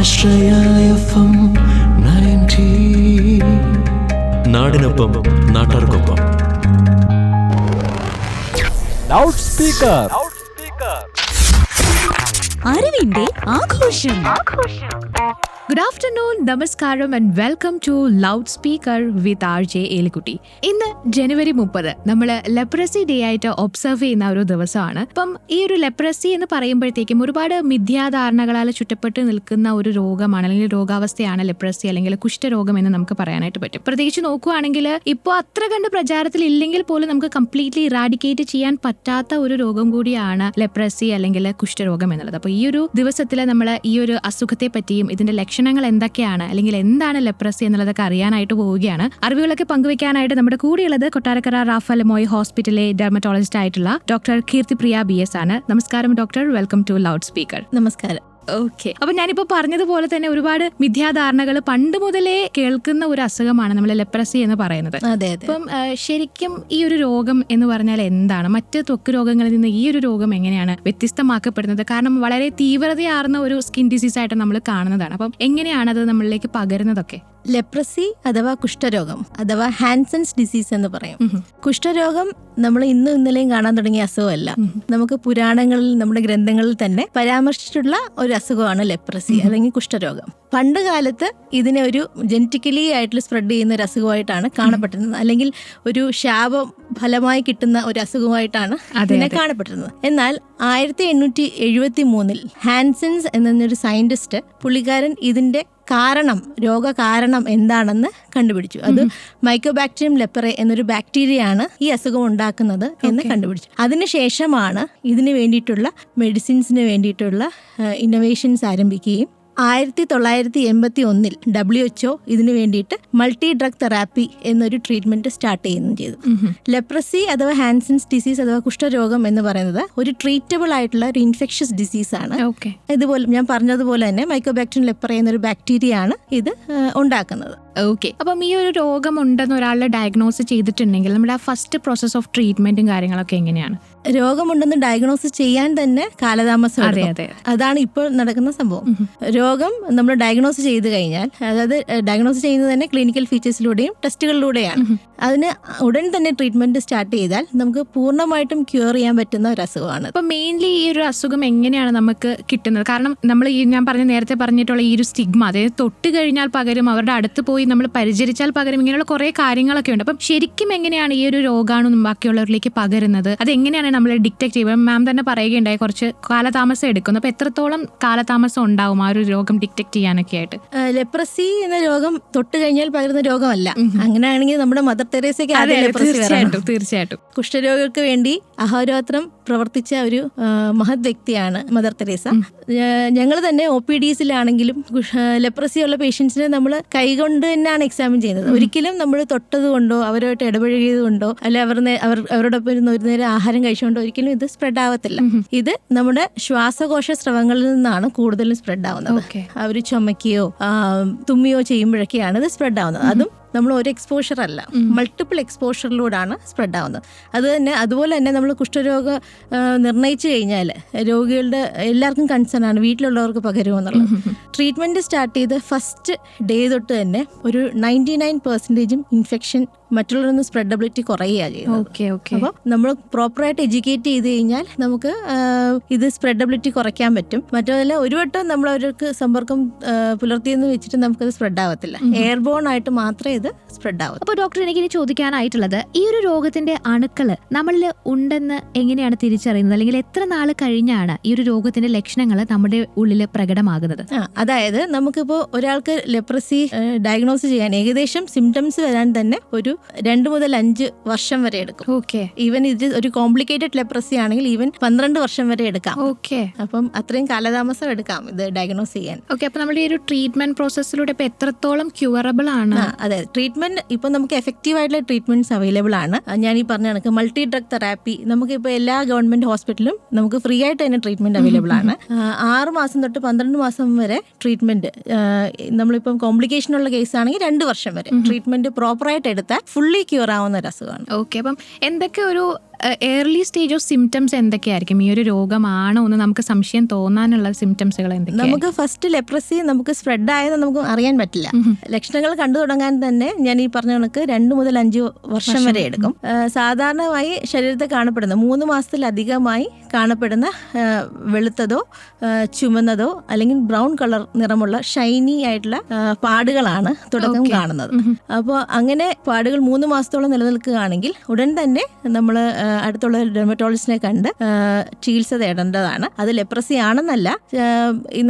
ആശ്രയ FM 90. നാടിനൊപ്പം നാട്ടാർക്കൊപ്പം. Loud speaker. അറിവിന്റെ ആഘോഷം. ഗുഡ് ആഫ്റ്റർനൂൺ, നമസ്കാരം and welcome to loud speaker with RJ Elikutty. ഇന്ന് ജനുവരി 30 നമ്മൾ ലെപ്രസി ഡേ ആയിട്ട് ഒബ്സർവ് ചെയ്യുന്ന ഒരു ദിവസമാണ്. അപ്പം ഈ ഒരു ലെപ്രസി എന്ന് പറയുമ്പോഴത്തേക്കും ഒരുപാട് മിഥ്യാധാരണകളാൽ ചുറ്റപ്പെട്ട് നിൽക്കുന്ന ഒരു രോഗമാണ് അല്ലെങ്കിൽ രോഗാവസ്ഥയാണ് ലെപ്രസി അല്ലെങ്കിൽ കുഷ്ഠരോഗം എന്ന് നമുക്ക് പറയാനായിട്ട് പറ്റും. പ്രത്യേകിച്ച് നോക്കുകയാണെങ്കിൽ ഇപ്പോൾ അത്ര കണ്ട് പ്രചാരത്തിൽ ഇല്ലെങ്കിൽ പോലും നമുക്ക് കംപ്ലീറ്റ്ലി ഇറാഡിക്കേറ്റ് ചെയ്യാൻ പറ്റാത്ത ഒരു രോഗം കൂടിയാണ് ലെപ്രസി അല്ലെങ്കിൽ കുഷ്ഠരോഗം എന്നുള്ളത്. അപ്പോൾ ഈ ഒരു ദിവസത്തിൽ നമ്മൾ ഈ ഒരു അസുഖത്തെ പറ്റിയും ഇതിന്റെ ലക്ഷണങ്ങൾ എന്തൊക്കെയാണ് അല്ലെങ്കിൽ എന്താണ് ലെപ്രസി എന്നുള്ളതൊക്കെ അറിയാനായിട്ട് പോവുകയാണ്. അറിവുകളൊക്കെ പങ്കുവെക്കാനായിട്ട് നമ്മുടെ കൂടെയുള്ളത് കൊട്ടാരക്കര റാഫേൽ മോയ് ഹോസ്പിറ്റലിലെ ഡെർമറ്റോളജിസ്റ്റ് ആയിട്ടുള്ള ഡോക്ടർ കീർത്തിപ്രിയ BS ആണ്. നമസ്കാരം doctor, welcome to loud speaker. നമസ്കാരം. ഓക്കെ, അപ്പൊ ഞാനിപ്പോ പറഞ്ഞതുപോലെ തന്നെ ഒരുപാട് മിഥ്യാധാരണകൾ പണ്ട് മുതലേ കേൾക്കുന്ന ഒരു അസുഖമാണ് നമ്മൾ ലെപ്രസി എന്ന് പറയുന്നത്. അതെ. അപ്പം ശരിക്കും ഈ ഒരു രോഗം എന്ന് പറഞ്ഞാൽ എന്താണ്? മറ്റ് ത്വക്ക് രോഗങ്ങളിൽ നിന്ന് ഈ ഒരു രോഗം എങ്ങനെയാണ് വ്യത്യസ്തമാക്കപ്പെടുന്നത്? കാരണം വളരെ തീവ്രതയാർന്ന ഒരു സ്കിൻ ഡിസീസ് ആയിട്ട് നമ്മൾ കാണുന്നതാണ്. അപ്പം എങ്ങനെയാണ് അത് നമ്മളിലേക്ക് പകരുന്നതൊക്കെ? ലെപ്രസി അഥവാ കുഷ്ഠരോഗം അഥവാ ഹാൻസൻസ് ഡിസീസ് എന്ന് പറയും. കുഷ്ഠരോഗം നമ്മൾ ഇന്നും ഇന്നലെയും കാണാൻ തുടങ്ങിയ അസുഖമല്ല. നമുക്ക് പുരാണങ്ങളിൽ, നമ്മുടെ ഗ്രന്ഥങ്ങളിൽ തന്നെ പരാമർശിച്ചിട്ടുള്ള ഒരു അസുഖമാണ് ലെപ്രസി അല്ലെങ്കിൽ കുഷ്ഠരോഗം. പണ്ട് കാലത്ത് ഇതിനെ ഒരു ജനറ്റിക്കലി ആയിട്ട് സ്പ്രെഡ് ചെയ്യുന്ന ഒരു അസുഖമായിട്ടാണ് കാണപ്പെട്ടിരുന്നത്, അല്ലെങ്കിൽ ഒരു ശാപം ഫലമായി കിട്ടുന്ന ഒരു അസുഖമായിട്ടാണ് ഇതിനെ കാണപ്പെട്ടിരുന്നത്. എന്നാൽ 1873 ഹാൻസൻസ് എന്നൊരു സയന്റിസ്റ്റ്, പുള്ളിക്കാരൻ ഇതിന്റെ രോഗകാരണം എന്താണെന്ന് കണ്ടുപിടിച്ചു. അത് മൈക്കോബാക്ടീരിയം ലെപ്പറെ എന്നൊരു ബാക്ടീരിയയാണ് ഈ അസുഖം ഉണ്ടാക്കുന്നത് എന്ന് കണ്ടുപിടിച്ചു. അതിനുശേഷമാണ് ഇതിന് വേണ്ടിയിട്ടുള്ള മെഡിസിൻസിന് വേണ്ടിയിട്ടുള്ള ഇന്നോവേഷൻസ് ആരംഭിക്കുകയും 1981 WHO ഇതിനു വേണ്ടിയിട്ട് മൾട്ടി ഡ്രഗ് തെറാപ്പി എന്നൊരു ട്രീറ്റ്മെന്റ് സ്റ്റാർട്ട് ചെയ്യുകയും ചെയ്തു. ലെപ്രസി അഥവാ ഹാൻസൻസ് ഡിസീസ് അഥവാ കുഷ്ഠരോഗം എന്ന് പറയുന്നത് ഒരു ട്രീറ്റബിൾ ആയിട്ടുള്ള ഒരു ഇൻഫെക്ഷ്യസ് ഡിസീസ് ആണ്. ഇതുപോലെ ഞാൻ പറഞ്ഞതുപോലെ തന്നെ മൈക്കോബാക്ടീരിയം ലെപ്പറെ എന്നൊരു ബാക്ടീരിയ ആണ് ഇത് ഉണ്ടാക്കുന്നത്. ഓക്കെ, അപ്പം ഈ ഒരു രോഗം ഉണ്ടെന്ന് ഒരാളെ ഡയഗ്നോസ് ചെയ്തിട്ടുണ്ടെങ്കിൽ നമ്മുടെ ആ ഫസ്റ്റ് പ്രോസസ് ഓഫ് ട്രീറ്റ്മെന്റും കാര്യങ്ങളൊക്കെ എങ്ങനെയാണ്? രോഗമുണ്ടെന്ന് ഡയഗ്നോസ് ചെയ്യാൻ തന്നെ കാലതാമസം. അതാണ് ഇപ്പോൾ നടക്കുന്ന സംഭവം. രോഗം നമ്മൾ ഡയഗ്നോസ് ചെയ്ത് കഴിഞ്ഞാൽ, അതായത് ഡയഗ്നോസ് ചെയ്യുന്നത് തന്നെ ക്ലിനിക്കൽ ഫീച്ചേഴ്സിലൂടെയും ടെസ്റ്റുകളിലൂടെയാണ്. അതിന് ഉടൻ തന്നെ ട്രീറ്റ്മെന്റ് സ്റ്റാർട്ട് ചെയ്താൽ നമുക്ക് പൂർണ്ണമായിട്ടും ക്യൂർ ചെയ്യാൻ പറ്റുന്ന ഒരു അസുഖമാണ്. അപ്പൊ മെയിൻലി ഈ ഒരു അസുഖം എങ്ങനെയാണ് നമുക്ക് കിട്ടുന്നത്? കാരണം നമ്മൾ ഞാൻ നേരത്തെ പറഞ്ഞിട്ടുള്ള ഈ ഒരു സ്റ്റിഗ്മ, അതായത് തൊട്ട് കഴിഞ്ഞാൽ പകരും, അവരുടെ അടുത്ത് പോയി നമ്മൾ പരിചരിച്ചാൽ പകരും, ഇങ്ങനെയുള്ള കുറെ കാര്യങ്ങളൊക്കെ ഉണ്ട്. അപ്പം ശരിക്കും എങ്ങനെയാണ് ഈ ഒരു രോഗാണു ബാക്കിയുള്ളവരിലേക്ക് പകരുന്നത്? അത് എങ്ങനെയാണ് നമ്മൾ ഡിറ്റക്ട് ചെയ്യുക? മാം തന്നെ പറയുകയുണ്ടായി കുറച്ച് കാലതാമസം എടുക്കുന്നു. അപ്പൊ എത്രത്തോളം കാലതാമസം ഉണ്ടാവും ആ ഒരു രോഗം ഡിറ്റക്ട് ചെയ്യാനൊക്കെ ആയിട്ട്? ലെപ്രസി എന്ന രോഗം തൊട്ട് കഴിഞ്ഞാൽ പകരുന്ന രോഗമല്ല. അങ്ങനെയാണെങ്കിൽ നമ്മുടെ മദർ തെരേസയ്ക്ക് തീർച്ചയായിട്ടും കുഷ്ഠരോഗികൾക്ക് വേണ്ടി അഹോരാത്രം പ്രവർത്തിച്ച ഒരു മഹത് വ്യക്തിയാണ് മദർ തെരേസ. ഞങ്ങൾ തന്നെ OPDസിലാണെങ്കിലും ലെപ്രസി ഉള്ള പേഷ്യൻസിനെ നമ്മൾ കൈകൊണ്ട് തന്നെയാണ് എക്സാമിൻ ചെയ്യുന്നത്. ഒരിക്കലും നമ്മൾ തൊട്ടത് കൊണ്ടോ അവരുമായിട്ട് ഇടപഴകിയത് കൊണ്ടോ അല്ലെ അവരോടൊപ്പം ഒരു നേരം ആഹാരം കഴിച്ചുകൊണ്ടോ ഒരിക്കലും ഇത് സ്പ്രെഡ് ആവത്തില്ല. ഇത് നമ്മുടെ ശ്വാസകോശ സ്രവങ്ങളിൽ നിന്നാണ് കൂടുതലും സ്പ്രെഡ് ആവുന്നത്. അവർ ചുമക്കുകയോ തുമ്മിയോ ചെയ്യുമ്പോഴൊക്കെയാണ് ഇത് സ്പ്രെഡ് ആവുന്നത്. അതും നമ്മൾ ഒരു എക്സ്പോഷർ അല്ല, മൾട്ടിപ്പിൾ എക്സ്പോഷറിലൂടെയാണ് സ്പ്രെഡ് ആവുന്നത്. അതുപോലെ തന്നെ നമ്മൾ കുഷ്ഠരോഗം നിർണയിച്ചു കഴിഞ്ഞാൽ രോഗികളുടെ എല്ലാവർക്കും കൺസേൺ ആണ് വീട്ടിലുള്ളവർക്ക് പകരുമെന്നുള്ളത്. ട്രീറ്റ്മെന്റ് സ്റ്റാർട്ട് ചെയ്ത് ഫസ്റ്റ് ഡേ തൊട്ട് തന്നെ ഒരു 99% ഇൻഫെക്ഷൻ മറ്റുള്ളവരിൽ നിന്ന് സ്പ്രെഡബിലിറ്റി കുറയുകയാണ് ചെയ്യുന്നത്. അപ്പോൾ നമ്മൾ പ്രോപ്പറായിട്ട് എഡ്യൂക്കേറ്റ് ചെയ്ത് കഴിഞ്ഞാൽ നമുക്ക് ഇത് സ്പ്രെഡബിലിറ്റി കുറയ്ക്കാൻ പറ്റും. മറ്റേതല്ല, ഒരു വട്ടം നമ്മൾ അവർക്ക് സമ്പർക്കം പുലർത്തിയെന്ന് വെച്ചിട്ട് നമുക്കത് സ്പ്രെഡ് ആവത്തില്ല. എയർബോൺ ആയിട്ട് മാത്രമേ ഇത് സ്പ്രെഡ് ആവും. അപ്പോൾ ഡോക്ടർ, എനിക്ക് ചോദിക്കാനായിട്ടുള്ളത്, ഈ ഒരു രോഗത്തിന്റെ അണുക്കള് നമ്മളിൽ ഉണ്ടെന്ന് എങ്ങനെയാണ് തിരിച്ചറിയുന്നത്? അല്ലെങ്കിൽ എത്ര നാൾ കഴിഞ്ഞാണ് ഈ ഒരു രോഗത്തിന്റെ ലക്ഷണങ്ങൾ നമ്മുടെ ഉള്ളിൽ പ്രകടമാകുന്നത്? അതായത് നമുക്കിപ്പോൾ ഒരാൾക്ക് ലെപ്രസി ഡയഗ്നോസ് ചെയ്യാൻ ഏകദേശം സിംറ്റംസ് വരാൻ തന്നെ ഒരു 2 മുതൽ 5 വർഷം വരെ എടുക്കും. ഈവൻ ഇത് ഒരു കോംപ്ലിക്കേറ്റഡ് ലെപ്രസി ആണെങ്കിൽ ഈവൻ 12 വർഷം വരെ എടുക്കാം. അപ്പം അത്രയും കാലതാമസം എടുക്കാം ഇത് ഡയഗ്നോസ് ചെയ്യാൻ. അപ്പൊ നമ്മുടെ ഈ ഒരു ട്രീറ്റ്മെന്റ് പ്രോസസ്സിലൂടെ ഇപ്പൊ എത്രത്തോളം ക്യൂറബിൾ ആണ്? അതെ, ട്രീറ്റ്മെന്റ് ഇപ്പൊ നമുക്ക് എഫക്റ്റീവ് ആയിട്ടുള്ള ട്രീറ്റ്മെന്റ്സ് അവൈലബിൾ ആണ്. ഞാൻ ഈ പറഞ്ഞ കണക്ക് മൾട്ടി ഡ്രഗ് തെറാപ്പി നമുക്കിപ്പോൾ എല്ലാ ഗവൺമെന്റ് ഹോസ്പിറ്റലും നമുക്ക് ഫ്രീ ആയിട്ട് തന്നെ ട്രീറ്റ്മെന്റ് അവൈലബിൾ ആണ്. 6 മാസം തൊട്ട് 12 മാസം വരെ ട്രീറ്റ്മെന്റ്. നമ്മളിപ്പം കോംപ്ലിക്കേഷൻ ഉള്ള കേസ് ആണെങ്കിൽ 2 വർഷം വരെ ട്രീറ്റ്മെന്റ് പ്രോപ്പറായിട്ട് എടുത്താൽ ഫുള്ളി ക്യൂർ ആവുന്ന ഒരു അസുഖമാണ്. അപ്പം എന്തൊക്കെ ഒരു ഏർലി സ്റ്റേജ് ഓഫ് സിംറ്റംസ് എന്തൊക്കെയായിരിക്കും? ഈ ഒരു രോഗമാണോ എന്ന് നമുക്ക് സംശയം തോന്നാനുള്ള സിംറ്റംസുകൾ എന്തൊക്കെയാണ്? നമുക്ക് ഫസ്റ്റ് ലെപ്രസി നമുക്ക് സ്പ്രെഡ് ആയത് നമുക്ക് അറിയാൻ പറ്റില്ല. ലക്ഷണങ്ങൾ കണ്ടു തുടങ്ങാൻ തന്നെ ഞാൻ ഈ പറഞ്ഞ കണക്ക് 2 മുതൽ 5 വർഷം വരെ എടുക്കും. സാധാരണമായി ശരീരത്തിൽ കാണപ്പെടുന്ന 3 മാസത്തിലധികമായി കാണപ്പെടുന്ന വെളുത്തതോ ചുമന്നതോ അല്ലെങ്കിൽ ബ്രൗൺ കളർ നിറമുള്ള ഷൈനി ആയിട്ടുള്ള പാടുകളാണ് തുടക്കം കാണുന്നത്. അപ്പോൾ അങ്ങനെ പാടുകൾ 3 മാസത്തോളം നിലനിൽക്കുകയാണെങ്കിൽ ഉടൻ തന്നെ നമ്മൾ അടുത്തുള്ള ഡെർമറ്റോളജിസ്റ്റിനെ കണ്ട് ചികിത്സ തേടേണ്ടതാണ്. അത് ലെപ്രസി ആണെന്നല്ല,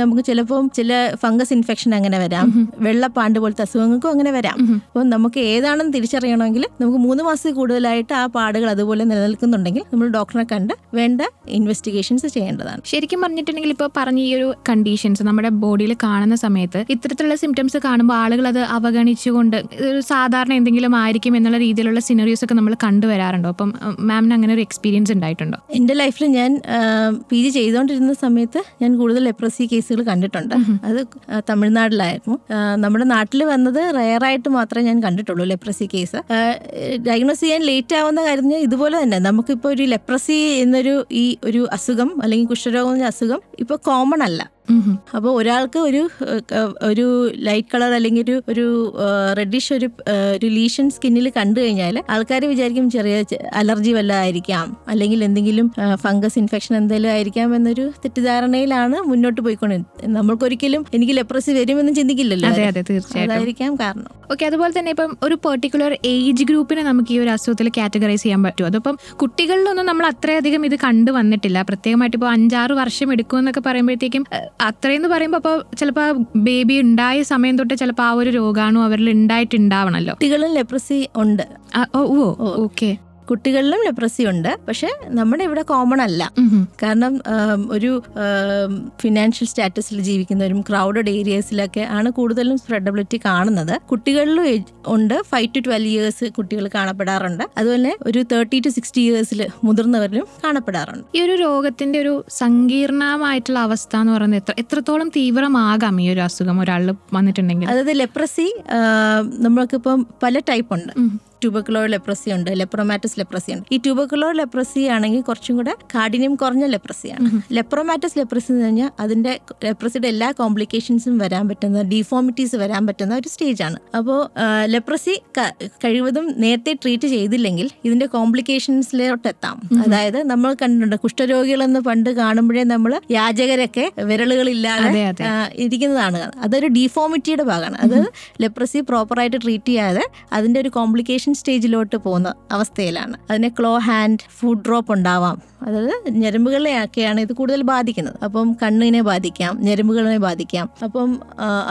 നമുക്ക് ചിലപ്പോൾ ചില ഫംഗസ് ഇൻഫെക്ഷൻ അങ്ങനെ വരാം, വെള്ളപ്പാണ്ട് പോലത്തെ അസുഖങ്ങൾക്കും അങ്ങനെ വരാം. അപ്പോൾ നമുക്ക് ഏതാണെന്ന് തിരിച്ചറിയണമെങ്കിൽ നമുക്ക് 3 മാസത്തിൽ കൂടുതലായിട്ട് ആ പാടുകൾ അതുപോലെ നിലനിൽക്കുന്നുണ്ടെങ്കിൽ നമ്മൾ ഡോക്ടറെ കണ്ട് വേണ്ട ഇൻവെസ്റ്റിഗേഷൻസ് ചെയ്യേണ്ടതാണ്. ശരിക്കും പറഞ്ഞിട്ടുണ്ടെങ്കിൽ ഇപ്പോൾ പറഞ്ഞ ഈ ഒരു കണ്ടീഷൻസ് നമ്മുടെ ബോഡിയിൽ കാണുന്ന സമയത്ത് ഇത്തരത്തിലുള്ള സിംറ്റംസ് കാണുമ്പോൾ ആളുകൾ അത് അവഗണിച്ചുകൊണ്ട് ഒരു സാധാരണ എന്തെങ്കിലും ആയിരിക്കും എന്നുള്ള രീതിയിലുള്ള സിനറിയോസ് ഒക്കെ നമ്മൾ കണ്ടുവരാറുണ്ടോ? അപ്പം മാമിന് അങ്ങനെ ഒരു എക്സ്പീരിയൻസ് ഉണ്ടായിട്ടുണ്ടോ? എൻ്റെ ലൈഫിൽ ഞാൻ PG ചെയ്തുകൊണ്ടിരുന്ന സമയത്ത് ഞാൻ കൂടുതൽ ലെപ്രസി കേസുകൾ കണ്ടിട്ടുണ്ട്. അത് തമിഴ്നാട്ടിലായിരുന്നു. നമ്മുടെ നാട്ടിൽ വന്നത് റയറായിട്ട് മാത്രമേ ഞാൻ കണ്ടിട്ടുള്ളൂ ലെപ്രസി കേസ്. ഡയഗ്നോസ് ചെയ്യാൻ ലേറ്റ് ആവുന്ന കാര്യം ഇതുപോലെ തന്നെ നമുക്കിപ്പോൾ ഒരു ലെപ്രസി എന്നൊരു ഈ ഒരു അസുഖം അല്ലെങ്കിൽ കുഷ്ഠരോഗം എന്ന അസുഖം ഇപ്പോൾ കോമൺ അല്ല. അപ്പോൾ ഒരാൾക്ക് ഒരു ലൈറ്റ് കളർ അല്ലെങ്കിൽ ഒരു റെഡിഷ് ഒരു ലീഷൻ സ്കിന്നിൽ കണ്ടു കഴിഞ്ഞാൽ ആൾക്കാർ വിചാരിക്കും ചെറിയ അലർജി വല്ലതായിരിക്കാം അല്ലെങ്കിൽ എന്തെങ്കിലും ഫംഗസ് ഇൻഫെക്ഷൻ എന്തെങ്കിലും ആയിരിക്കാം എന്നൊരു തെറ്റിദ്ധാരണയിലാണ് മുന്നോട്ട് പോയിക്കൊണ്ടിരുന്നത്. നമ്മൾക്കൊരിക്കലും എനിക്ക് ലെപ്രസി വരുമെന്ന് ചിന്തിക്കില്ലല്ലോ. അതായിരിക്കാം കാരണം. ഓക്കെ, അതുപോലെ തന്നെ ഇപ്പം ഒരു പെർട്ടിക്കുലർ ഏജ് ഗ്രൂപ്പിനെ നമുക്ക് ഈ ഒരു അസുഖത്തിൽ കാറ്റഗറൈസ് ചെയ്യാൻ പറ്റുമോ? അതിപ്പം കുട്ടികളിലൊന്നും നമ്മൾ അത്രയധികം ഇത് കണ്ടു വന്നിട്ടില്ല. പ്രത്യേകമായിട്ട് ഇപ്പോൾ 5-6 വർഷം എടുക്കുമെന്നൊക്കെ പറയുമ്പോഴത്തേക്കും അത്രയെന്ന് പറയുമ്പോൾ അപ്പോൾ ചിലപ്പോൾ ബേബി ഉണ്ടായ സമയം തൊട്ട് ചിലപ്പോൾ ആ ഒരു രോഗാണു അവരിൽ ഉണ്ടായിട്ടുണ്ടാവണല്ലോ. കുട്ടികളും ലെപ്രസി ഉണ്ട്. ഓക്കെ, കുട്ടികളിലും ലെപ്രസി ഉണ്ട്. പക്ഷെ നമ്മുടെ ഇവിടെ കോമൺ അല്ല. കാരണം ഒരു ഫിനാൻഷ്യൽ സ്റ്റാറ്റസിൽ ജീവിക്കുന്നവരും ക്രൗഡഡ് ഏരിയസിലൊക്കെ ആണ് കൂടുതലും സ്പ്രെഡബിലിറ്റി കാണുന്നത്. കുട്ടികളിലും ഉണ്ട്. 5 to 12 years കുട്ടികൾ കാണപ്പെടാറുണ്ട്. അതുപോലെ ഒരു 30 to 60 years മുതിർന്നവരിലും കാണപ്പെടാറുണ്ട്. ഈ ഒരു രോഗത്തിന്റെ ഒരു സങ്കീർണമായിട്ടുള്ള അവസ്ഥ എന്ന് പറയുന്നത് എത്രത്തോളം തീവ്രമാകാം ഈ ഒരു അസുഖം ഒരാളിൽ വന്നിട്ടുണ്ടെങ്കിൽ? അതായത് ലെപ്രസി നമ്മൾക്കിപ്പം പല ടൈപ്പ് ഉണ്ട്. ട്യൂബർക്കുലോർ ലെപ്രസി ഉണ്ട്, ലെപ്രോമാറ്റസ് ലെപ്രസി ഉണ്ട്. ഈ ട്യൂബർക്കുലോർ ലെപ്രസി ആണെങ്കിൽ കുറച്ചും കൂടെ കാഠിന്യം കുറഞ്ഞ ലെപ്രസിയാണ്. ലെപ്രോമാറ്റസ് ലെപ്രസി എന്ന് പറഞ്ഞാൽ അതിന്റെ ലെപ്രസിയുടെ എല്ലാ കോംപ്ലിക്കേഷൻസും വരാൻ പറ്റുന്ന, ഡിഫോമിറ്റീസ് വരാൻ പറ്റുന്ന ഒരു സ്റ്റേജാണ്. അപ്പോൾ ലെപ്രസി കഴിവതും നേരത്തെ ട്രീറ്റ് ചെയ്തില്ലെങ്കിൽ ഇതിന്റെ കോംപ്ലിക്കേഷൻസിലോട്ട് എത്താം. അതായത് നമ്മൾ കണ്ടിട്ടുണ്ട് കുഷ്ഠരോഗികളെന്ന് പണ്ട് കാണുമ്പോഴേ നമ്മൾ യാചകരൊക്കെ വിരലുകളില്ലാതെ ഇരിക്കുന്നതാണ്. അതൊരു ഡിഫോമിറ്റിയുടെ ഭാഗമാണ്. അത് ലെപ്രസി പ്രോപ്പറായിട്ട് ട്രീറ്റ് ചെയ്യാതെ അതിന്റെ ഒരു കോംപ്ലിക്കേഷൻ സ്റ്റേജിലോട്ട് പോകുന്ന അവസ്ഥയിലാണ്. അതിനെ ക്ലോ ഹാൻഡ്, ഫുഡ് ഡ്രോപ്പ് ഉണ്ടാവാം. അതായത് ഞരമ്പുകളെയൊക്കെയാണ് ഇത് കൂടുതൽ ബാധിക്കുന്നത്. അപ്പം കണ്ണിനെ ബാധിക്കാം, ഞരമ്പുകളെ ബാധിക്കാം. അപ്പം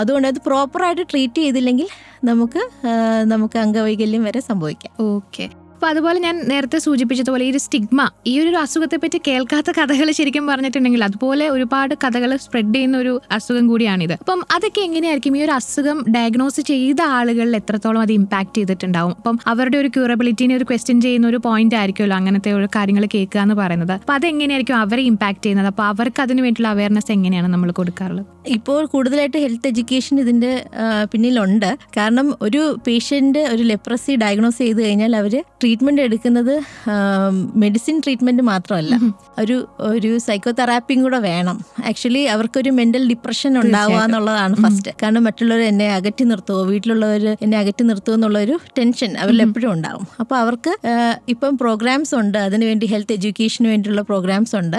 അതുകൊണ്ട് അത് പ്രോപ്പറായിട്ട് ട്രീറ്റ് ചെയ്തില്ലെങ്കിൽ നമുക്ക് അംഗവൈകല്യം വരെ സംഭവിക്കാം. ഓക്കെ, അപ്പോൾ അതുപോലെ ഞാൻ നേരത്തെ സൂചിപ്പിച്ചതുപോലെ ഈ ഒരു സ്റ്റിഗ്മ, ഈ ഒരു അസുഖത്തെ പറ്റി കേൾക്കാത്ത കഥകൾ ശരിക്കും പറഞ്ഞിട്ടുണ്ടെങ്കിൽ അതുപോലെ ഒരുപാട് കഥകൾ സ്പ്രെഡ് ചെയ്യുന്ന ഒരു അസുഖം കൂടിയാണിത്. അപ്പം അതൊക്കെ എങ്ങനെയായിരിക്കും? ഈ ഒരു അസുഖം ഡയഗ്നോസ് ചെയ്ത ആളുകളിൽ എത്രത്തോളം അത് ഇമ്പാക്ട് ചെയ്തിട്ടുണ്ടാവും? അപ്പം അവരുടെ ഒരു ക്യൂറബിലിറ്റിനെ ഒരു ക്വസ്റ്റ്യൻ ചെയ്യുന്ന ഒരു പോയിന്റ് ആയിരിക്കുമല്ലോ അങ്ങനത്തെ ഒരു കാര്യങ്ങൾ കേൾക്കുക എന്ന് പറയുന്നത്. അപ്പോൾ അതെങ്ങനെയായിരിക്കും അവരെ ഇമ്പാക്ട് ചെയ്യുന്നത്? അപ്പോൾ അവർക്ക് അതിന് വേണ്ടിയിട്ടുള്ള അവയർനെസ് എങ്ങനെയാണ് നമ്മൾ കൊടുക്കാറുള്ളത്? ഇപ്പോൾ കൂടുതലായിട്ട് ഹെൽത്ത് എഡ്യൂക്കേഷൻ ഇതിന്റെ പിന്നിലുണ്ട്. കാരണം ഒരു പേഷ്യന്റ് ഒരു ലെപ്രസി ഡയഗ്നോസ് ചെയ്ത് കഴിഞ്ഞാൽ അവർ ട്രീറ്റ്മെന്റ് എടുക്കുന്നത് മെഡിസിൻ ട്രീറ്റ്മെന്റ് മാത്രമല്ല, ഒരു സൈക്കോതെറാപ്പിയും കൂടെ വേണം. ആക്ച്വലി അവർക്കൊരു മെന്റൽ ഡിപ്രഷൻ ഉണ്ടാവുക എന്നുള്ളതാണ് ഫസ്റ്റ്. കാരണം മറ്റുള്ളവർ എന്നെ അകറ്റി നിർത്തുമോ, വീട്ടിലുള്ളവർ എന്നെ അകറ്റി നിർത്തുമോ എന്നുള്ളൊരു ടെൻഷൻ അവരിൽ എപ്പോഴും ഉണ്ടാവും. അപ്പോൾ അവർക്ക് ഇപ്പം പ്രോഗ്രാംസ് ഉണ്ട്, അതിനുവേണ്ടി ഹെൽത്ത് എഡ്യൂക്കേഷന് വേണ്ടിയുള്ള പ്രോഗ്രാംസ് ഉണ്ട്.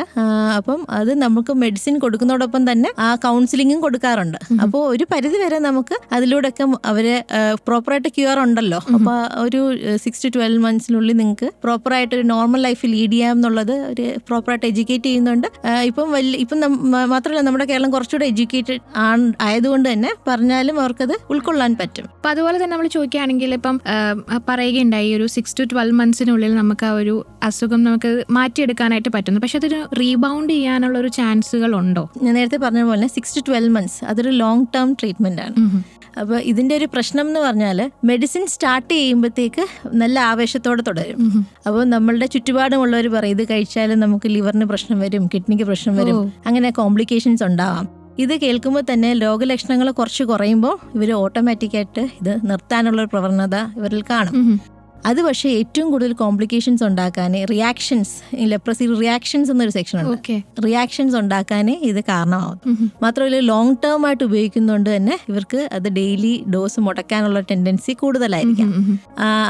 അപ്പം അത് നമുക്ക് മെഡിസിൻ കൊടുക്കുന്നതോടൊപ്പം തന്നെ ആ കൗൺസിലിങ്ങും കൊടുക്കാറുണ്ട്. അപ്പോൾ ഒരു പരിധി വരെ നമുക്ക് അതിലൂടെയൊക്കെ അവരെ പ്രോപ്പറായിട്ട് ക്യൂർ ഉണ്ടല്ലോ. അപ്പോൾ ഒരു 6 to 12 monthsനുള്ളിൽ നിങ്ങൾക്ക് പ്രോപ്പറായിട്ട് ഒരു നോർമൽ ലൈഫ് ലീഡ് ചെയ്യാം എന്നുള്ളത് ഒരു പ്രോപ്പറായിട്ട് എഡ്യൂക്കേറ്റ് ചെയ്യുന്നുണ്ട്. ഇപ്പം മാത്രമല്ല, നമ്മുടെ കേരളം കുറച്ചുകൂടെ എഡ്യൂക്കേറ്റഡ് ആയതുകൊണ്ട് തന്നെ പറഞ്ഞാലും അവർക്കത് ഉൾക്കൊള്ളാൻ പറ്റും. അപ്പം അതുപോലെ തന്നെ നമ്മൾ ചോദിക്കുകയാണെങ്കിൽ ഇപ്പം പറയുകയുണ്ടായി ഒരു 6 to 12 monthsനുള്ളിൽ നമുക്ക് ആ ഒരു അസുഖം നമുക്ക് മാറ്റിയെടുക്കാനായിട്ട് പറ്റുന്നു. പക്ഷെ അതൊരു റീബൗണ്ട് ചെയ്യാനുള്ള ഒരു ചാൻസുകൾ ഉണ്ടോ? ഞാൻ നേരത്തെ പറഞ്ഞ പോലെ 6 to 12 months അതൊരു ലോങ് ടേം ട്രീറ്റ്മെന്റ് ആണ്. അപ്പോൾ ഇതിന്റെ ഒരു പ്രശ്നം എന്ന് പറഞ്ഞാൽ മെഡിസിൻ സ്റ്റാർട്ട് ചെയ്യുമ്പോഴത്തേക്ക് നല്ല ആവേശത്തോടെ തുടരും. അപ്പോൾ നമ്മളുടെ ചുറ്റുപാടുമുള്ളവർ പറയും ഇത് കഴിച്ചാലും നമുക്ക് ലിവറിന് പ്രശ്നം വരും, കിഡ്നിക്ക് പ്രശ്നം വരും, അങ്ങനെ കോംപ്ലിക്കേഷൻസ് ഉണ്ടാവാം. ഇത് കേൾക്കുമ്പോൾ തന്നെ രോഗലക്ഷണങ്ങൾ കുറച്ച് കുറയുമ്പോൾ ഇവർ ഓട്ടോമാറ്റിക്കായിട്ട് ഇത് നിർത്താനുള്ള പ്രവണത ഇവരിൽ കാണും. അത് പക്ഷേ ഏറ്റവും കൂടുതൽ കോംപ്ലിക്കേഷൻസ് ഉണ്ടാക്കാൻ റിയാക്ഷൻസ്, ലെപ്രസി റിയാക്ഷൻസ് എന്നൊരു സെക്ഷൻ ഉണ്ട്. റിയാക്ഷൻസ് ഉണ്ടാക്കാൻ ഇത് കാരണമാവും. മാത്രമല്ല ലോങ് ടേം ആയിട്ട് ഉപയോഗിക്കുന്നതുകൊണ്ട് തന്നെ ഇവർക്ക് അത് ഡെയിലി ഡോസ് മുടക്കാനുള്ള ടെൻഡൻസി കൂടുതലായിരിക്കും.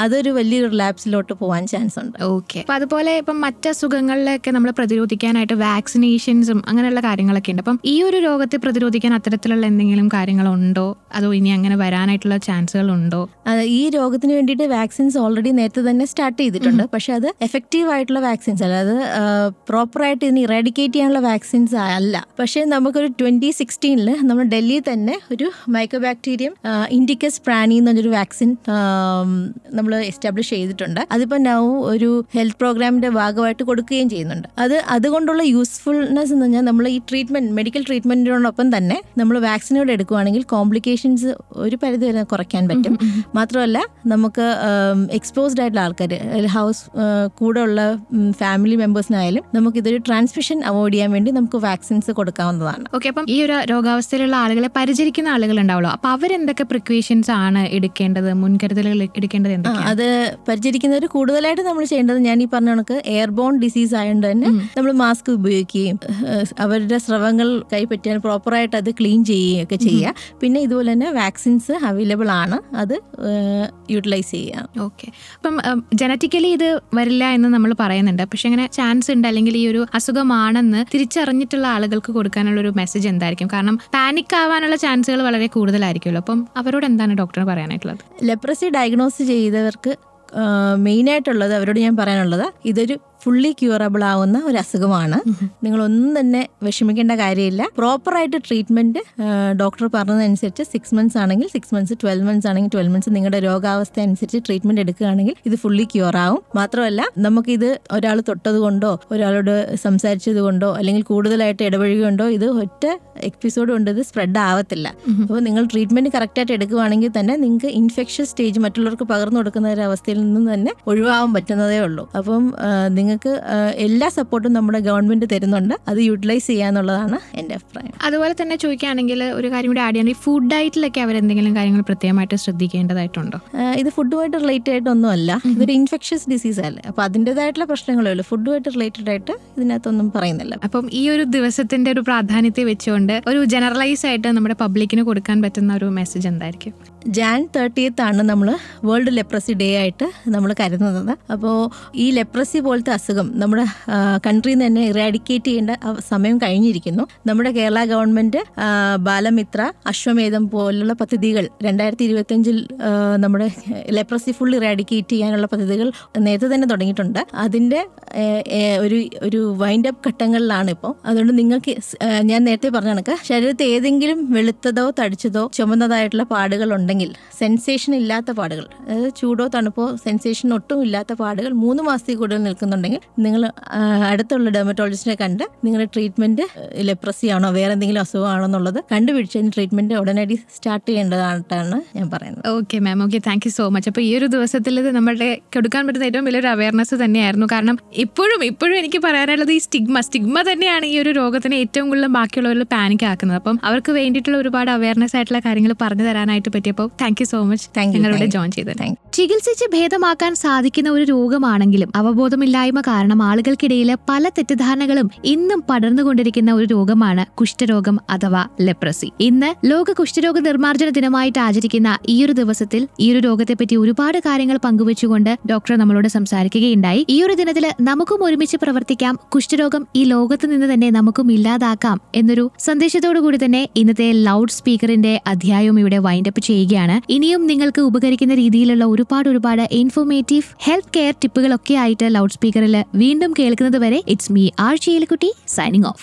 അതൊരു വലിയൊരു റിലാപ്സിലോട്ട് പോകാൻ ചാൻസ് ഉണ്ട്. ഓക്കെ. അപ്പൊ അതുപോലെ ഇപ്പം മറ്റസുഖങ്ങളിലൊക്കെ നമ്മൾ പ്രതിരോധിക്കാനായിട്ട് വാക്സിനേഷൻസും അങ്ങനെയുള്ള കാര്യങ്ങളൊക്കെ ഉണ്ട്. അപ്പം ഈ ഒരു രോഗത്തെ പ്രതിരോധിക്കാൻ അത്തരത്തിലുള്ള എന്തെങ്കിലും കാര്യങ്ങളുണ്ടോ, അതോ ഇനി അങ്ങനെ വരാനായിട്ടുള്ള ചാൻസുകൾ ഉണ്ടോ? ഈ രോഗത്തിന് വേണ്ടിയിട്ട് വാക്സിൻസ് ഓൾറെഡി നേരത്തെ തന്നെ സ്റ്റാർട്ട് ചെയ്തിട്ടുണ്ട്. പക്ഷെ അത് എഫക്റ്റീവ് ആയിട്ടുള്ള വാക്സിൻസ് അല്ല, അത് പ്രോപ്പറായിട്ട് ഇതിന് ഇറാഡിക്കേറ്റ് ചെയ്യാനുള്ള വാക്സിൻസ് അല്ല. പക്ഷേ നമുക്കൊരു 2016 നമ്മൾ ഡൽഹിയിൽ തന്നെ ഒരു മൈക്കോബാക്ടീരിയം ഇൻഡിക്കസ് പ്രാനി എന്നൊരു വാക്സിൻ നമ്മൾ എസ്റ്റാബ്ലിഷ് ചെയ്തിട്ടുണ്ട്. അതിപ്പോൾ നൗ ഒരു ഹെൽത്ത് പ്രോഗ്രാമിന്റെ ഭാഗമായിട്ട് കൊടുക്കുകയും ചെയ്യുന്നുണ്ട്. അതുകൊണ്ടുള്ള യൂസ്ഫുൾനെസ് എന്ന് പറഞ്ഞാൽ നമ്മൾ ഈ ട്രീറ്റ്മെന്റ്, മെഡിക്കൽ ട്രീറ്റ്മെന്റിനോടൊപ്പം തന്നെ നമ്മൾ വാക്സിനോട് എടുക്കുകയാണെങ്കിൽ കോംപ്ലിക്കേഷൻസ് ഒരു പരിധി വരെ കുറയ്ക്കാൻ പറ്റും. മാത്രമല്ല നമുക്ക് എക്സ്പോസ്ഡ് ആയിട്ടുള്ള ആൾക്കാർ, ഹൗസ് കൂടെ ഉള്ള ഫാമിലി മെമ്പേഴ്സിനായാലും നമുക്ക് ഇതൊരു ട്രാൻസ്മിഷൻ അവോയ്ഡ് ചെയ്യാൻ വേണ്ടി നമുക്ക് വാക്സിൻസ് കൊടുക്കാവുന്നതാണ്. ഓക്കെ. അപ്പം ഈ ഒരു രോഗാവസ്ഥയിലുള്ള ആളുകളെ പരിചരിക്കുന്ന ആളുകൾ ഉണ്ടാവുമല്ലോ, അപ്പൊ അവരെന്തൊക്കെ പ്രിക്കോഷൻസ് ആണ് എടുക്കേണ്ടത്, മുൻകരുതലുകൾ എടുക്കേണ്ടത് എന്തൊക്കെയാണ്? അത് പരിചരിക്കുന്നവർ കൂടുതലായിട്ട് നമ്മൾ ചെയ്യേണ്ടത്, ഞാൻ ഈ പറഞ്ഞ കണക്ക് എയർബോൺ ഡിസീസ് ആയതുകൊണ്ട് തന്നെ നമ്മൾ മാസ്ക് ഉപയോഗിക്കുകയും അവരുടെ സ്രവങ്ങൾ കൈപ്പറ്റാൻ പ്രോപ്പറായിട്ട് അത് ക്ലീൻ ചെയ്യുകയും ഒക്കെ ചെയ്യുക. പിന്നെ ഇതുപോലെ തന്നെ വാക്സിൻസ് അവൈലബിൾ ആണ്, അത് യൂട്ടിലൈസ് ചെയ്യുക. ഓക്കെ. അപ്പം ജനറ്റിക്കലി ഇത് വരില്ല എന്ന് നമ്മൾ പറയുന്നുണ്ട്, പക്ഷെ അങ്ങനെ ചാൻസ് ഉണ്ട് അല്ലെങ്കിൽ ഈ ഒരു അസുഖമാണെന്ന് തിരിച്ചറിഞ്ഞിട്ടുള്ള ആളുകൾക്ക് കൊടുക്കാനുള്ള ഒരു മെസ്സേജ് എന്തായിരിക്കും? കാരണം പാനിക് ആവാനുള്ള ചാൻസുകൾ വളരെ കൂടുതലായിരിക്കുമല്ലോ. അപ്പം അവരോട് എന്താണ് ഡോക്ടർ പറയാനായിട്ടുള്ളത്? ലെപ്രസി ഡയഗ്നോസ് ചെയ്തവർക്ക് മെയിനായിട്ടുള്ളത് അവരോട് ഞാൻ പറയാനുള്ളത്, ഇതൊരു ഫുള്ളി ക്യൂറബിൾ ആവുന്ന ഒരു അസുഖമാണ്. നിങ്ങളൊന്നും തന്നെ വിഷമിക്കേണ്ട കാര്യമില്ല. പ്രോപ്പറായിട്ട് ട്രീറ്റ്മെന്റ് ഡോക്ടർ പറഞ്ഞതനുസരിച്ച് 6 months ആണെങ്കിൽ 6 months, 12 months ആണെങ്കിൽ 12 months നിങ്ങളുടെ രോഗാവസ്ഥ അനുസരിച്ച് ട്രീറ്റ്മെന്റ് എടുക്കുകയാണെങ്കിൽ ഇത് ഫുള്ളി ക്യൂർ ആവും. മാത്രമല്ല നമുക്കിത് ഒരാൾ തൊട്ടത് കൊണ്ടോ ഒരാളോട് സംസാരിച്ചത് കൊണ്ടോ അല്ലെങ്കിൽ കൂടുതലായിട്ട് ഇടപഴകിക്കൊണ്ടോ ഇത് ഒറ്റ എപ്പിസോഡ് കൊണ്ട് ഇത് സ്പ്രെഡ് ആവത്തില്ല. അപ്പോൾ നിങ്ങൾ ട്രീറ്റ്മെന്റ് കറക്റ്റായിട്ട് എടുക്കുകയാണെങ്കിൽ തന്നെ നിങ്ങൾക്ക് ഇൻഫെക്ഷ്യസ് സ്റ്റേജ് മറ്റുള്ളവർക്ക് പകർന്നു കൊടുക്കുന്ന ഒരു അവസ്ഥയിൽ നിന്ന് തന്നെ ഒഴിവാകാൻ പറ്റുന്നതേ ഉള്ളൂ. അപ്പം നിങ്ങൾക്ക് എല്ലാ സപ്പോർട്ടും നമ്മുടെ ഗവൺമെന്റ് തരുന്നുണ്ട്, അത് യൂട്ടിലൈസ് ചെയ്യാന്നുള്ളതാണ് എൻ്റെ അഭിപ്രായം. അതുപോലെ തന്നെ ചോദിക്കുകയാണെങ്കിൽ ഒരു കാര്യം കൂടി ആഡ് ചെയ്യണം, ഈ ഫുഡ് ഡയറ്റിലൊക്കെ അവരെന്തെങ്കിലും കാര്യങ്ങൾ പ്രത്യേകമായിട്ട് ശ്രദ്ധിക്കേണ്ടതായിട്ടുണ്ടോ? ഇത് ഫുഡുമായിട്ട് റിലേറ്റഡ് ആയിട്ടൊന്നും അല്ല, ഇതൊരു ഇൻഫെക്ഷ്യസ് ഡിസീസ് അല്ലേ, അപ്പോൾ അതിൻ്റെതായിട്ടുള്ള പ്രശ്നങ്ങളേ ഉള്ളൂ. ഫുഡുമായിട്ട് റിലേറ്റഡ് ആയിട്ട് ഇതിനകത്തൊന്നും പറയുന്നില്ല. അപ്പം ഈ ഒരു ദിവസത്തിന്റെ ഒരു പ്രാധാന്യത്തെ വെച്ചുകൊണ്ട് ഒരു ജനറലൈസ് ആയിട്ട് നമ്മുടെ പബ്ലിക്കിന് കൊടുക്കാൻ പറ്റുന്ന ഒരു മെസ്സേജ് എന്തായിരിക്കും? Jan 30th ആണ് നമ്മൾ വേൾഡ് ലെപ്രസി ഡേ ആയിട്ട് നമ്മൾ കരുതുന്നത്. അപ്പോൾ ഈ ലെപ്രസി പോലത്തെ അസുഖം നമ്മുടെ കൺട്രിയിൽ നിന്ന് തന്നെ ഇറാഡിക്കേറ്റ് ചെയ്യേണ്ട സമയം കഴിഞ്ഞിരിക്കുന്നു. നമ്മുടെ കേരള ഗവൺമെന്റ് ബാലമിത്ര, അശ്വമേധം പോലുള്ള പദ്ധതികൾ 2025 നമ്മുടെ ലെപ്രസി ഫുൾ ഇറാഡിക്കേറ്റ് ചെയ്യാനുള്ള പദ്ധതികൾ നേരത്തെ തന്നെ തുടങ്ങിയിട്ടുണ്ട്. അതിൻ്റെ ഒരു വൈൻഡ് അപ്പ് ഘട്ടങ്ങളിലാണ് ഇപ്പോൾ. അതുകൊണ്ട് നിങ്ങൾക്ക് ഞാൻ നേരത്തെ പറഞ്ഞ കണക്ക് ശരീരത്തിൽ ഏതെങ്കിലും വെളുത്തതോ തടിച്ചതോ ചുമന്നതായിട്ടുള്ള പാടുകൾ ഉണ്ടെങ്കിൽ, സെൻസേഷൻ ഇല്ലാത്ത പാടുകൾ, അതായത് ചൂടോ തണുപ്പോ സെൻസേഷൻ ഒട്ടും ഇല്ലാത്ത പാടുകൾ 3 മാസത്തിൽ കൂടുതൽ നിൽക്കുന്നുണ്ടെങ്കിൽ നിങ്ങൾ അടുത്തുള്ള ഡെർമറ്റോളജിസ്റ്റിനെ കണ്ട് നിങ്ങളുടെ ട്രീറ്റ്മെന്റ് ലെപ്രസി ആണോ വേറെ എന്തെങ്കിലും അസുഖമാണോ എന്നുള്ളത് കണ്ടുപിടിച്ചതിന് ട്രീറ്റ്മെന്റ് ഉടനടി സ്റ്റാർട്ട് ചെയ്യേണ്ടതായിട്ടാണ് ഞാൻ പറയുന്നത്. Okay ma'am, okay, thank you so much. അപ്പോൾ ഈ ഒരു ദിവസത്തിൽ ഇത് നമ്മുടെ കൊടുക്കാൻ പറ്റുന്ന ഏറ്റവും വലിയൊരു അവയർനെസ് തന്നെയായിരുന്നു. കാരണം ഇപ്പോഴും എനിക്ക് പറയാനുള്ളത് ഈ സ്റ്റിഗ്മ തന്നെയാണ് ഈ ഒരു രോഗത്തിന് ഏറ്റവും കൂടുതൽ ബാക്കിയുള്ളവരിൽ പാനിക് ആക്കുന്നത്. അപ്പം അവർക്ക് വേണ്ടിയിട്ടുള്ള ഒരുപാട് അവയർനെസ് ആയിട്ടുള്ള കാര്യങ്ങൾ പറഞ്ഞു തരാനായിട്ട് പറ്റിയപ്പോൾ താങ്ക് യു സോ മച്ച് ഞങ്ങളുടെ ജോയിൻ ചെയ്തത്. ചികിത്സിച്ച് ഭേദമാക്കാൻ സാധിക്കുന്ന ഒരു രോഗമാണെങ്കിലും അവബോധമില്ലായ്മ കാരണം ആളുകൾക്കിടയിൽ പല തെറ്റിദ്ധാരണകളും ഇന്നും പടർന്നുകൊണ്ടിരിക്കുന്ന ഒരു രോഗമാണ് കുഷ്ഠരോഗം അഥവാ ലെപ്രസി. ഇന്ന് ലോക കുഷ്ഠരോഗ നിർമ്മാർജ്ജന ദിനമായിട്ട് ആചരിക്കുന്ന ഈ ഒരു ദിവസത്തിൽ ഈ ഒരു രോഗത്തെ പറ്റി ഒരുപാട് കാര്യങ്ങൾ പങ്കുവെച്ചുകൊണ്ട് ഡോക്ടർ നമ്മളോട് സംസാരിക്കുകയുണ്ടായി. ഈ ഒരു ദിനത്തിൽ നമുക്കും ഒരുമിച്ച് പ്രവർത്തിക്കാം, കുഷ്ഠരോഗം ഈ ലോകത്ത് നിന്ന് തന്നെ നമുക്കും ഇല്ലാതാക്കാം എന്നൊരു സന്ദേശത്തോടു കൂടി തന്നെ ഇന്നത്തെ ലൗഡ് സ്പീക്കറിന്റെ അധ്യായവും ഇവിടെ വൈൻഡപ്പ് ചെയ്യുകയാണ്. ഇനിയും നിങ്ങൾക്ക് ഉപകരിക്കുന്ന രീതിയിലുള്ള ഒരുപാട് ഇൻഫോർമേറ്റീവ് ഹെൽത്ത് കെയർ ടിപ്പുകളൊക്കെ ആയിട്ട് ലൗഡ് സ്പീക്കറിൽ വീണ്ടും കേൾക്കുന്നത് വരെ it's me R J Elikutty signing of.